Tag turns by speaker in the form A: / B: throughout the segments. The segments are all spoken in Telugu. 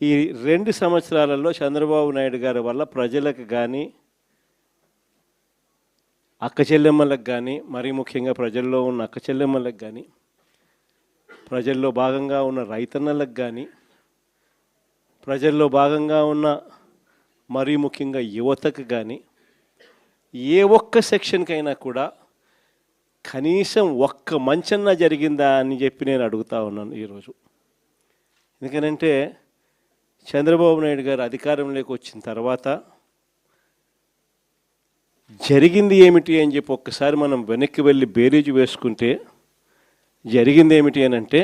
A: ఈ 2 సంవత్సరాలలో చంద్రబాబు నాయుడు గారి వల్ల ప్రజలకు కానీ, అక్క చెల్లెమ్మలకు కానీ, మరీ ముఖ్యంగా ప్రజల్లో ఉన్న అక్క చెల్లెమ్మలకు కానీ, ప్రజల్లో భాగంగా ఉన్న రైతన్నలకు కానీ, ప్రజల్లో భాగంగా ఉన్న మరీ ముఖ్యంగా యువతకు కానీ, ఏ ఒక్క సెక్షన్కైనా కూడా కనీసం ఒక్క మంచన్నా జరిగిందా అని చెప్పి నేను అడుగుతా ఉన్నాను ఈరోజు. ఎందుకనంటే చంద్రబాబు నాయుడు గారు అధికారంలోకి వచ్చిన తర్వాత జరిగింది ఏమిటి అని చెప్పి ఒక్కసారి మనం వెనక్కి వెళ్ళి బేరీజు వేసుకుంటే జరిగింది ఏమిటి అని అంటే,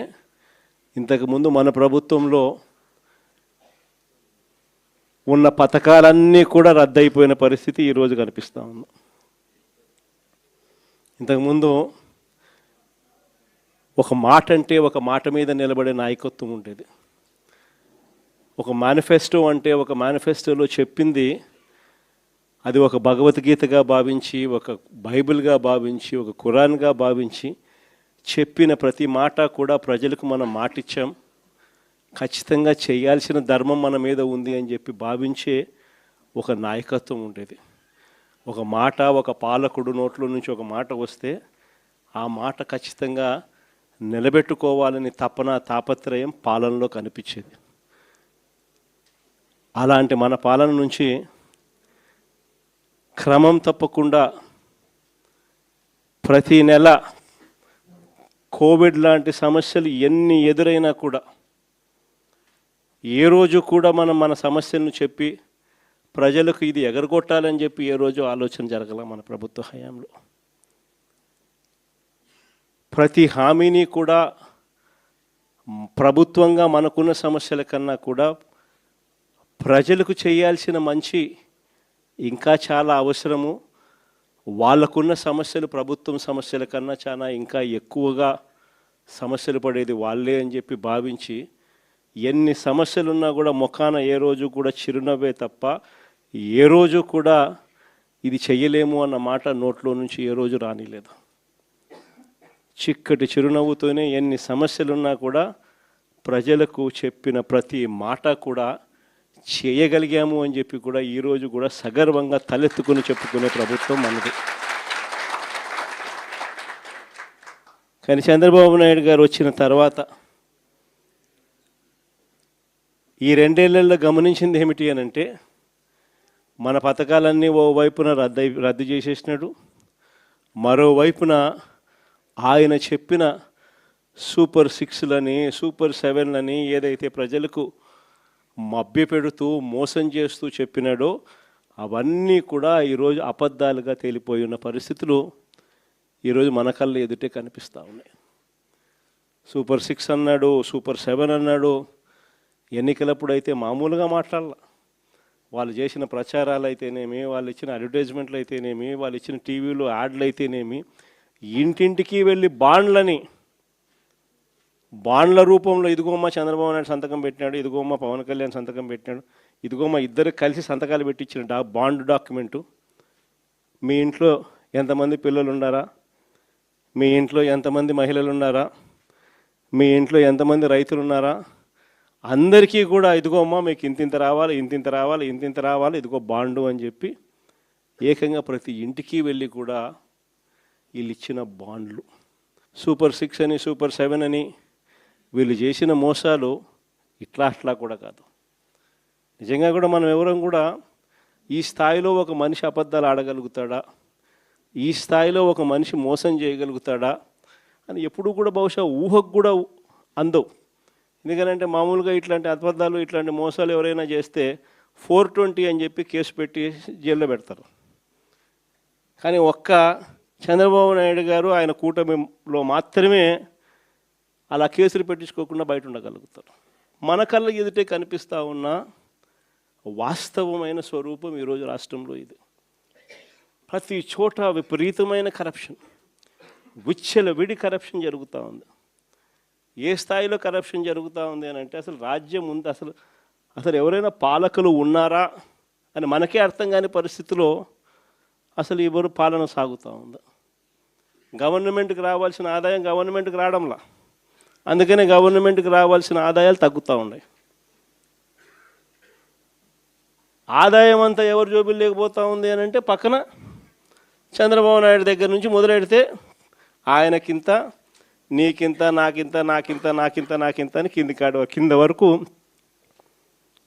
A: ఇంతకుముందు మన ప్రభుత్వంలో ఉన్న పథకాలన్నీ కూడా రద్దయిపోయిన పరిస్థితి ఈరోజు కనిపిస్తూ ఉంది. ఇంతకుముందు ఒక మాట అంటే ఒక మాట మీద నిలబడే నాయకత్వం ఉండేది. ఒక మేనిఫెస్టో అంటే ఒక మేనిఫెస్టోలో చెప్పింది అది ఒక భగవద్గీతగా భావించి, ఒక బైబిల్గా భావించి, ఒక ఖురాన్గా భావించి చెప్పిన ప్రతి మాట కూడా ప్రజలకు మనం మాటిచ్చాం, ఖచ్చితంగా చేయాల్సిన ధర్మం మన మీద ఉంది అని చెప్పి భావించే ఒక నాయకత్వం ఉండేది. ఒక మాట, ఒక పాలకుడు నోట్లో నుంచి ఒక మాట వస్తే ఆ మాట ఖచ్చితంగా నిలబెట్టుకోవాలని తపన, తాపత్రయం పాలనలో కనిపించేది. అలాంటి మన పాలన నుంచి క్రమం తప్పకుండా ప్రతి నెల కోవిడ్ లాంటి సమస్యలు ఎన్ని ఎదురైనా కూడా ఏ రోజు కూడా మనం మన సమస్యలను చెప్పి ప్రజలకు ఇది ఎగరగొట్టాలని చెప్పి ఏ రోజు ఆలోచన జరగల మన ప్రభుత్వ హయాంలో. ప్రతి హామీని కూడా ప్రభుత్వంగా మనకున్న సమస్యల కన్నా కూడా ప్రజలకు చేయాల్సిన మంచి ఇంకా చాలా అవసరము, వాళ్ళకున్న సమస్యలు ప్రభుత్వం సమస్యల కన్నా చాలా ఇంకా ఎక్కువగా సమస్యలు పడేది వాళ్ళే అని చెప్పి భావించి ఎన్ని సమస్యలున్నా కూడా ముఖాన ఏ రోజు కూడా చిరునవ్వే తప్ప ఏ రోజు కూడా ఇది చెయ్యలేము అన్న మాట నోట్లో నుంచి ఏ రోజు రానిలేదు. చిక్కటి చిరునవ్వుతోనే ఎన్ని సమస్యలున్నా కూడా ప్రజలకు చెప్పిన ప్రతి మాట కూడా చేయగలిగాము అని చెప్పి కూడా ఈరోజు కూడా సగర్వంగా తలెత్తుకుని చెప్పుకునే ప్రభుత్వం మనది. కానీ చంద్రబాబు నాయుడు గారు వచ్చిన తర్వాత ఈ 2 ఏళ్లలో గమనించింది ఏమిటి అని అంటే, మన పథకాలన్నీ ఓవైపున రద్దు చేసేసినాడు, మరోవైపున ఆయన చెప్పిన సూపర్ 6లని, సూపర్ 7లని ఏదైతే ప్రజలకు మభ్యపెడుతూ మోసం చేస్తూ చెప్పినాడో అవన్నీ కూడా ఈరోజు అబద్ధాలుగా తేలిపోయి ఉన్న పరిస్థితులు ఈరోజు మన కళ్ళ ఎదుటే కనిపిస్తూ ఉన్నాయి. సూపర్ 6 అన్నాడు, సూపర్ 7 అన్నాడు. ఎన్నికలప్పుడు అయితే మామూలుగా మాట్లాడాల. వాళ్ళు చేసిన ప్రచారాలు అయితేనేమి, వాళ్ళు ఇచ్చిన అడ్వర్టైజ్మెంట్లు అయితేనేమి, వాళ్ళు ఇచ్చిన టీవీలో యాడ్లు అయితేనేమి, ఇంటింటికి వెళ్ళి బాండ్ల రూపంలో ఇదిగోమ్మ చంద్రబాబు నాయుడు సంతకం పెట్టినాడు, ఇదిగోమ్మ పవన్ కళ్యాణ్ సంతకం పెట్టినాడు, ఇదిగోమ్మ ఇద్దరు కలిసి సంతకాలు పెట్టించిన బాండ్ డాక్యుమెంటు. మీ ఇంట్లో ఎంతమంది పిల్లలు ఉన్నారా, మీ ఇంట్లో ఎంతమంది మహిళలు ఉన్నారా, మీ ఇంట్లో ఎంతమంది రైతులు ఉన్నారా, అందరికీ కూడా ఇదిగోమ్మ మీకు ఇంతింత రావాలి, ఇంతింత రావాలి, ఇంతింత రావాలి, ఇదిగో బాండు అని చెప్పి ఏకంగా ప్రతి ఇంటికి వెళ్ళి కూడా వీళ్ళు ఇచ్చిన బాండ్లు. సూపర్ 6 అని, సూపర్ 7 అని వీళ్ళు చేసిన మోసాలు ఇట్లా కూడా కాదు. నిజంగా కూడా మనం ఎవరం కూడా ఈ స్థాయిలో ఒక మనిషి అబద్ధాలు ఆడగలుగుతాడా, ఈ స్థాయిలో ఒక మనిషి మోసం చేయగలుగుతాడా అని ఎప్పుడూ కూడా బహుశా ఊహకు కూడా అందవు. ఎందుకంటే మామూలుగా ఇట్లాంటి అబద్ధాలు, ఇట్లాంటి మోసాలు ఎవరైనా చేస్తే 420 అని చెప్పి కేసు పెట్టి జైల్లో పెడతారు. కానీ ఒక్క చంద్రబాబు నాయుడు గారు ఆయన కూటమిలో మాత్రమే అలా కేసులు పెట్టించుకోకుండా బయట ఉండగలుగుతారు. మన కళ్ళ ఎదుటే కనిపిస్తూ ఉన్న వాస్తవమైన స్వరూపం ఈరోజు రాష్ట్రంలో ఇది. ప్రతి చోట విపరీతమైన కరప్షన్, విచ్చలవిడి కరప్షన్ జరుగుతూ ఉంది. ఏ స్థాయిలో కరప్షన్ జరుగుతూ ఉంది అని అంటే అసలు రాజ్యం ఉంది, అసలు ఎవరైనా పాలకులు ఉన్నారా అని మనకే అర్థం కాని పరిస్థితిలో అసలు ఎవరు పాలన సాగుతూ ఉంది. గవర్నమెంట్కి రావాల్సిన ఆదాయం గవర్నమెంట్కి రావడంలా, అందుకనే గవర్నమెంట్కి రావాల్సిన ఆదాయాలు తగ్గుతూ ఉన్నాయి. ఆదాయం అంతా ఎవరు జోబులు లేకపోతా ఉంది అని అంటే పక్కన చంద్రబాబు నాయుడు దగ్గర నుంచి మొదలెడితే ఆయనకింత, నీకింత, నాకింత, నాకింత, నాకింత, నాకింత అని కింద వరకు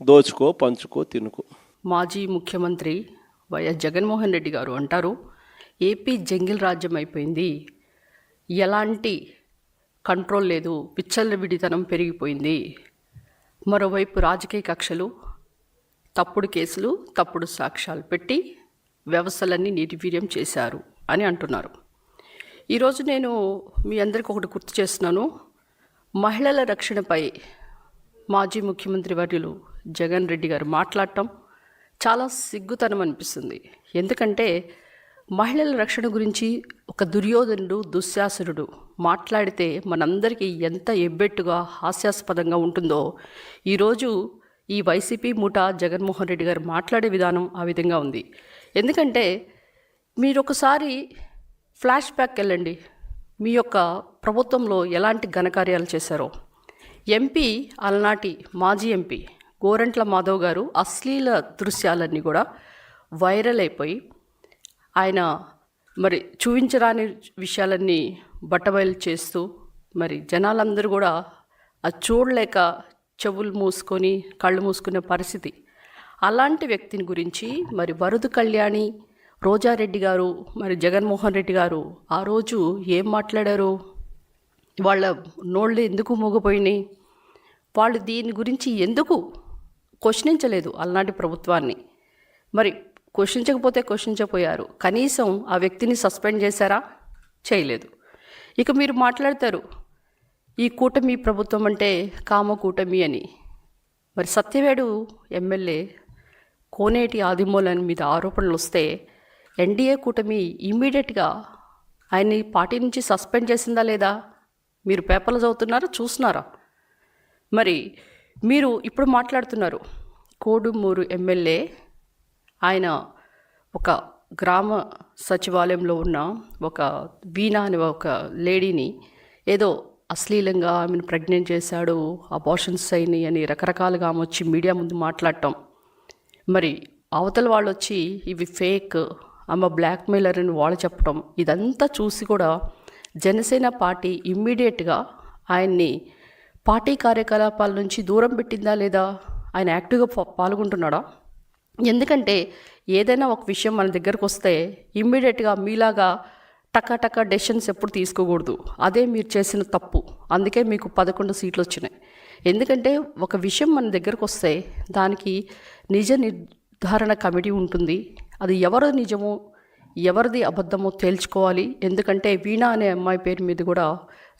A: దోచుకో, పంచుకో, తినుకో.
B: మాజీ ముఖ్యమంత్రి వైఎస్ జగన్మోహన్ రెడ్డి గారు అంటారు, ఏపీ జంగిల్ రాజ్యం అయిపోయింది, ఎలాంటి కంట్రోల్ లేదు, విచ్చలవిడితనం పెరిగిపోయింది. మరోవైపు రాజకీయ కక్షలు, తప్పుడు కేసులు, తప్పుడు సాక్ష్యాలు పెట్టి వ్యవస్థలన్నీ నిర్వీర్యం చేశారు అని అంటున్నారు. ఈరోజు నేను మీ అందరికీ ఒకటి గుర్తు చేస్తున్నాను. మహిళల రక్షణపై మాజీ ముఖ్యమంత్రి వర్యులు జగన్ రెడ్డి గారు మాట్లాడటం చాలా సిగ్గుతనం అనిపిస్తుంది. ఎందుకంటే మహిళల రక్షణ గురించి ఒక దుర్యోధనుడు, దుశ్శాసనుడు మాట్లాడితే మనందరికీ ఎంత ఎబ్బెట్టుగా, హాస్యాస్పదంగా ఉంటుందో ఈరోజు ఈ వైసీపీ ముఠా జగన్మోహన్ రెడ్డి గారు మాట్లాడే విధానం ఆ విధంగా ఉంది. ఎందుకంటే మీరు ఒకసారి ఫ్లాష్ బ్యాక్ వెళ్ళండి, మీ యొక్క ప్రభుత్వంలో ఎలాంటి ఘనకార్యాలు చేశారో. ఎంపీ, అలనాటి మాజీ ఎంపీ గోరంట్ల మాధవ్ గారు అశ్లీల దృశ్యాలన్నీ కూడా వైరల్ అయిపోయి ఆయన మరి చూపించరాని విషయాలన్నీ బట్టబయలు చేస్తూ మరి జనాలందరూ కూడా అది చూడలేక చెవులు మూసుకొని కళ్ళు మూసుకునే పరిస్థితి. అలాంటి వ్యక్తిని గురించి మరి వరదు కళ్యాణి, రోజారెడ్డి గారు, మరి జగన్మోహన్ రెడ్డి గారు ఆ రోజు ఏం మాట్లాడారు? వాళ్ళ నోళ్ళు ఎందుకు మూగపోయినాయి? వాళ్ళు దీని గురించి ఎందుకు క్వశ్చనించలేదు అలనాటి ప్రభుత్వాన్ని? మరి క్వశ్చనించకపోయారు. కనీసం ఆ వ్యక్తిని సస్పెండ్ చేశారా? చేయలేదు. ఇక మీరు మాట్లాడతారు ఈ కూటమి ప్రభుత్వం అంటే కామ కూటమి అని. మరి సత్యవేడు ఎమ్మెల్యే కోనేటి ఆదిమూలన్ మీద ఆరోపణలు వస్తే ఎన్డీఏ కూటమి ఇమ్మీడియట్గా ఆయన్ని పార్టీ నుంచి సస్పెండ్ చేసిందా లేదా? మీరు పేపర్లు చదువుతున్నారా, చూస్తున్నారా? మరి మీరు ఇప్పుడు మాట్లాడుతున్నారు కోడుమూరు ఎమ్మెల్యే, ఆయన ఒక గ్రామ సచివాలయంలో ఉన్న ఒక వీణా అనే ఒక లేడీని ఏదో అశ్లీలంగా ఆమెను ప్రెగ్నెంట్ చేశాడు, అబార్షన్స్ అయినాయి అని రకరకాలుగా ఆమె వచ్చి మీడియా ముందు మాట్లాడటం. మరి అవతల వాళ్ళు వచ్చి ఇవి ఫేక్, ఆమె బ్లాక్మెయిలర్ అని వాళ్ళు చెప్పడం, ఇదంతా చూసి కూడా జనసేన పార్టీ ఇమ్మీడియట్గా ఆయన్ని పార్టీ కార్యకలాపాల నుంచి దూరం పెట్టిందా లేదా? ఆయన యాక్టివ్గా పాల్గొంటున్నాడా? ఎందుకంటే ఏదైనా ఒక విషయం మన దగ్గరకు వస్తే ఇమ్మీడియట్గా మీలాగా టకా డెసిషన్స్ ఎప్పుడు తీసుకోకూడదు. అదే మీరు చేసిన తప్పు. అందుకే మీకు 11 సీట్లు వచ్చినాయి. ఎందుకంటే ఒక విషయం మన దగ్గరకు వస్తే దానికి నిజ నిర్ధారణ కమిటీ ఉంటుంది. అది ఎవరు నిజమో ఎవరిది అబద్ధమో తేల్చుకోవాలి. ఎందుకంటే వీణా అనే అమ్మాయి పేరు మీద కూడా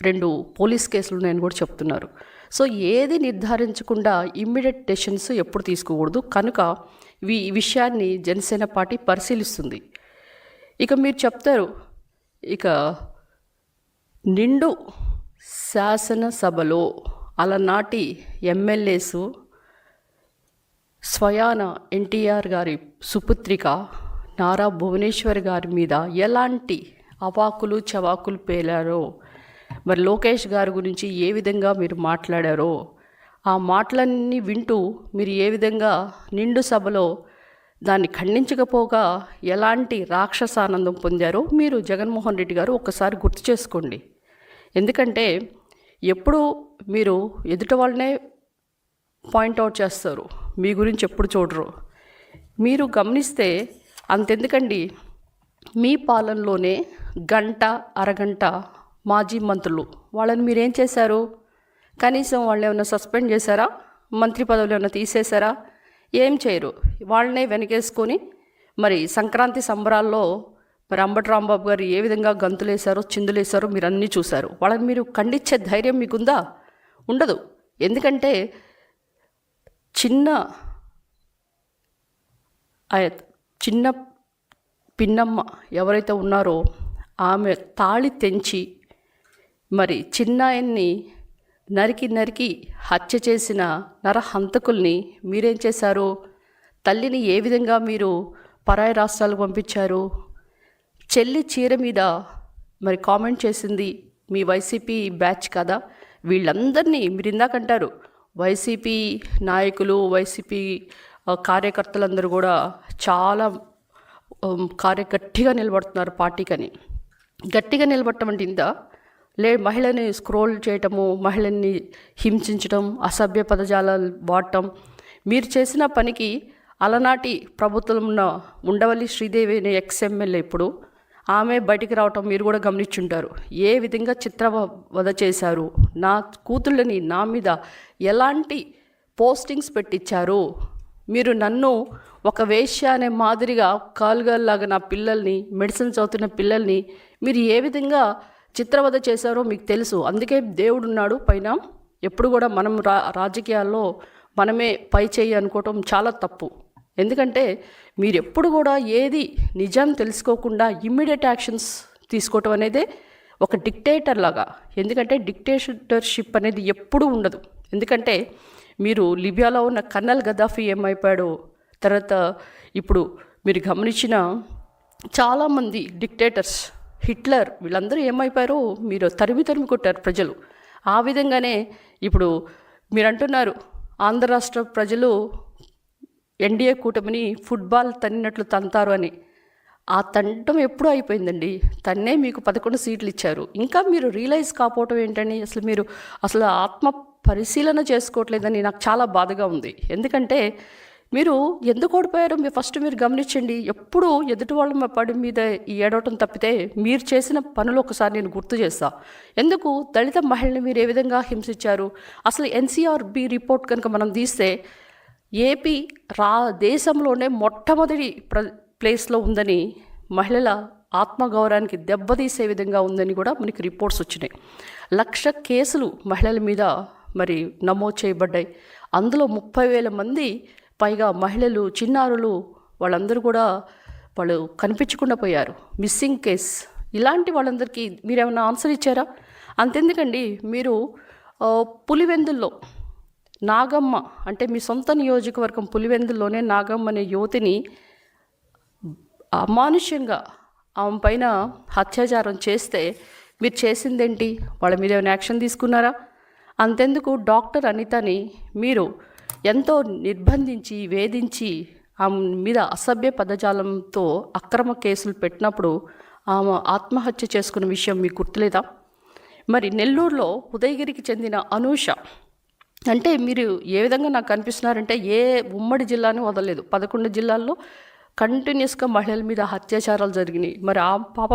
B: 2 పోలీస్ కేసులు నేను కూడా చెప్తున్నారు. సో ఏది నిర్ధారించకుండా ఇమ్మీడియట్ డెసిషన్స్ ఎప్పుడు తీసుకోకూడదు. కనుక ఈ విషయాన్ని జనసేన పార్టీ పరిశీలిస్తుంది. ఇక మీరు చెప్తారు, ఇక నిండు శాసనసభలో అలనాటి ఎమ్మెల్యేసు స్వయాన ఎన్టీఆర్ గారి సుపుత్రిక నారా భువనేశ్వర్ గారి మీద ఎలాంటి అవాకులు చవాకులు పేలారో, మరి లోకేష్ గారి గురించి ఏ విధంగా మీరు మాట్లాడారో, ఆ మాటలన్నీ వింటూ మీరు ఏ విధంగా నిండు సభలో దాన్ని ఖండించకపోగా ఎలాంటి రాక్షసానందం పొందారో మీరు జగన్మోహన్ రెడ్డి గారు ఒక్కసారి గుర్తు చేసుకోండి. ఎందుకంటే ఎప్పుడు మీరు ఎదుట వాళ్ళనే పాయింట్అవుట్ చేస్తారు, మీ గురించి ఎప్పుడు చూడరు. మీరు గమనిస్తే అంతెందుకండి, మీ పాలనలోనే గంట అరగంట మాజీ మంత్రులు వాళ్ళని మీరేం చేశారు? కనీసం వాళ్ళు ఏమైనా సస్పెండ్ చేశారా? మంత్రి పదవులు ఏమైనా తీసేశారా? ఏం చేయరు. వాళ్ళనే వెనకేసుకొని మరి సంక్రాంతి సంబరాల్లో మరి అంబటి రాంబాబు గారు ఏ విధంగా గంతులేశారో చిందులేశారో మీరు అన్నీ చూశారు. వాళ్ళని మీరు ఖండించే ధైర్యం మీకుందా? ఉండదు. ఎందుకంటే చిన్న పిన్నమ్మ ఎవరైతే ఉన్నారో ఆమె తాళి తెంచి మరి చిన్నాయన్ని నరికి హత్య చేసిన నరహంతకుల్ని మీరేం చేశారు? తల్లిని ఏ విధంగా మీరు పరాయి రాష్ట్రాలకు పంపించారు? చెల్లి చీర మీద మరి కామెంట్ చేసింది మీ వైసీపీ బ్యాచ్ కదా. వీళ్ళందరినీ మీరు ఇందాకంటారు వైసీపీ నాయకులు, వైసీపీ కార్యకర్తలందరూ కూడా చాలా గట్టిగా నిలబడుతున్నారు పార్టీకని. గట్టిగా నిలబడటం అంటే ఇంత మహిళని స్క్రోల్ చేయటము, మహిళని హింసించడం, అసభ్య పదజాలాలు వాడటం. మీరు చేసిన పనికి అలనాటి ప్రభుత్వం ఉన్న ఉండవల్లి శ్రీదేవి అనే ఎక్స్ఎమ్మెల్యే ఇప్పుడు ఆమె బయటికి రావటం మీరు కూడా గమనించుంటారు. ఏ విధంగా చిత్రవద చేశారు, నా కూతుళ్ళని నా మీద ఎలాంటి పోస్టింగ్స్ పెట్టించారు, మీరు నన్ను ఒక వేశ్య అనే మాదిరిగా కాలుగాల్లాగా నా పిల్లల్ని, మెడిసిన్ చదువుతున్న పిల్లల్ని మీరు ఏ విధంగా చిత్రవద చేశారో మీకు తెలుసు. అందుకే దేవుడు ఉన్నాడు పైన. ఎప్పుడు కూడా మనం రాజకీయాల్లో మనమే పై చేయి అనుకోవటం చాలా తప్పు. ఎందుకంటే మీరు ఎప్పుడు కూడా ఏది నిజం తెలుసుకోకుండా ఇమ్మీడియట్ యాక్షన్స్ తీసుకోవటం అనేది ఒక డిక్టేటర్ లాగా. ఎందుకంటే డిక్టేటర్షిప్ అనేది ఎప్పుడూ ఉండదు. ఎందుకంటే మీరు లిబియాలో ఉన్న కర్నల్ గద్దాఫీ ఏమైపోయాడో, తర్వాత ఇప్పుడు మీరు గమనించిన చాలామంది డిక్టేటర్స్, హిట్లర్, వీళ్ళందరూ ఏమైపోయారో మీరు తరిమి కొట్టారు ప్రజలు. ఆ విధంగానే ఇప్పుడు మీరు అంటున్నారు ఆంధ్ర రాష్ట్ర ప్రజలు ఎన్డీఏ కూటమిని ఫుట్బాల్ తన్నినట్లు తంతారు అని. ఆ తంటం ఎప్పుడూ అయిపోయిందండి. తన్నే మీకు 11 సీట్లు ఇచ్చారు. ఇంకా మీరు రియలైజ్ కాకపోవటం ఏంటని, అసలు ఆత్మ పరిశీలన చేసుకోవట్లేదని నాకు చాలా బాధగా ఉంది. ఎందుకంటే మీరు ఎందుకు ఓడిపోయారో ఫస్ట్ మీరు గమనించండి. ఎప్పుడు ఎదుటి వాళ్ళ పడి మీద ఈ ఏడవటం తప్పితే మీరు చేసిన పనులు ఒకసారి నేను గుర్తు చేస్తా. ఎందుకు దళిత మహిళని మీరు ఏ విధంగా హింసించారు? అసలు ఎన్సీఆర్బి రిపోర్ట్ కనుక మనం తీస్తే ఏపీ దేశంలోనే మొట్టమొదటి ప్లేస్లో ఉందని, మహిళల ఆత్మగౌరవానికి దెబ్బతీసే విధంగా ఉందని కూడా మనకి రిపోర్ట్స్ వచ్చినాయి. 1,00,000 కేసులు మహిళల మీద మరి నమోదు చేయబడ్డాయి. అందులో 30,000 మంది పైగా మహిళలు, చిన్నారులు, వాళ్ళందరూ కూడా వాళ్ళు కనిపించకుండా పోయారు. Missing case. ఇలాంటి వాళ్ళందరికీ మీరేమైనా ఆన్సర్ ఇచ్చారా? అంతెందుకండి, మీరు పులివెందుల్లో నాగమ్మ, అంటే మీ సొంత నియోజకవర్గం పులివెందుల్లోనే నాగమ్మ అనే యువతిని అమానుష్యంగా ఆమె పైన అత్యాచారం చేస్తే మీరు చేసిందేంటి? వాళ్ళ మీద ఏమైనా యాక్షన్ తీసుకున్నారా? అంతెందుకు డాక్టర్ అనితని మీరు ఎంతో నిర్బంధించి, వేధించి ఆమె మీద అసభ్య పదజాలంతో అక్రమ కేసులు పెట్టినప్పుడు ఆమె ఆత్మహత్య చేసుకున్న విషయం మీకు గుర్తులేదా? మరి నెల్లూరులో ఉదయగిరికి చెందిన అనూష, అంటే మీరు ఏ విధంగా నాకు కనిపిస్తున్నారంటే ఏ ఉమ్మడి జిల్లాని వదలలేదు. 11 జిల్లాల్లో కంటిన్యూస్గా మహిళల మీద అత్యాచారాలు జరిగినాయి. మరి ఆ పాప